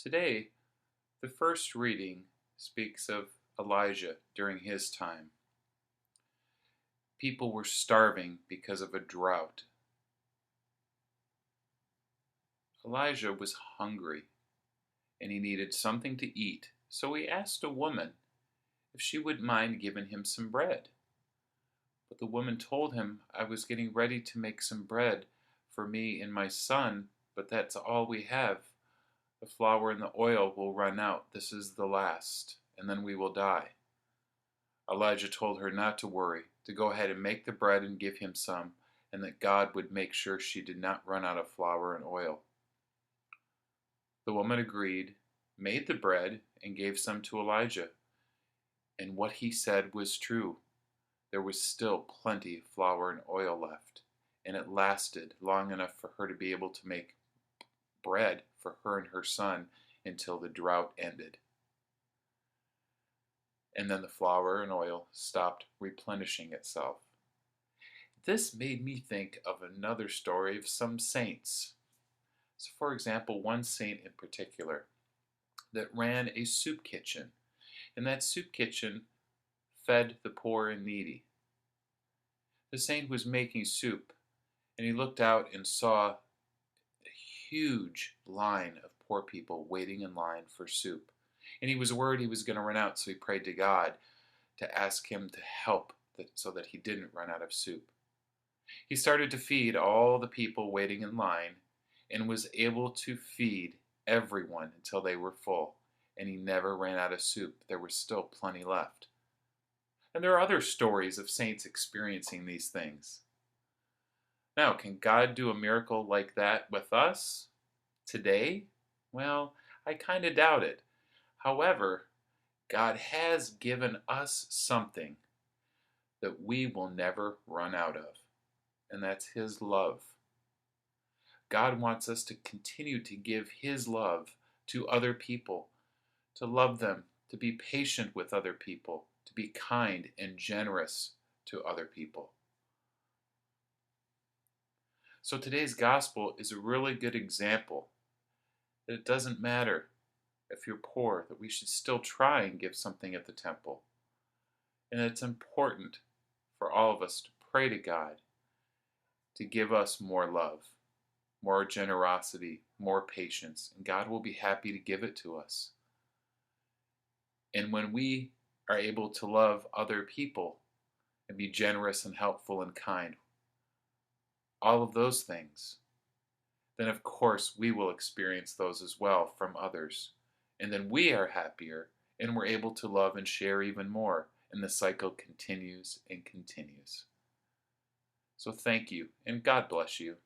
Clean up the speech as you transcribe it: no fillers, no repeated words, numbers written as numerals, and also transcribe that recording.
Today, the first reading speaks of Elijah during his time. People were starving because of a drought. Elijah was hungry and he needed something to eat, so he asked a woman if she would mind giving him some bread. But the woman told him, "I was getting ready to make some bread for me and my son, but that's all we have. The flour and the oil will run out. This is the last, and then we will die." Elijah told her not to worry, to go ahead and make the bread and give him some, and that God would make sure she did not run out of flour and oil. The woman agreed, made the bread, and gave some to Elijah. And what he said was true. There was still plenty of flour and oil left, and it lasted long enough for her to be able to make bread for her and her son until the drought ended. And then the flour and oil stopped replenishing itself. This made me think of another story of some saints. So, for example, one saint in particular that ran a soup kitchen, and that soup kitchen fed the poor and needy. The saint was making soup, and he looked out and saw a huge line of poor people waiting in line for soup. And he was worried he was going to run out, so he prayed to God to ask him to help so that he didn't run out of soup. He started to feed all the people waiting in line and was able to feed everyone until they were full, and he never ran out of soup. There was still plenty left. And there are other stories of saints experiencing these things. Now, can God do a miracle like that with us today? Well, I kind of doubt it. However, God has given us something that we will never run out of, and that's His love. God wants us to continue to give His love to other people, to love them, to be patient with other people, to be kind and generous to other people. So today's gospel is a really good example that it doesn't matter if you're poor, that we should still try and give something at the temple. And it's important for all of us to pray to God to give us more love, more generosity, more patience, and God will be happy to give it to us. And when we are able to love other people and be generous and helpful and kind, all of those things, then of course we will experience those as well from others. And then we are happier and we're able to love and share even more. And the cycle continues and continues. So thank you, and God bless you.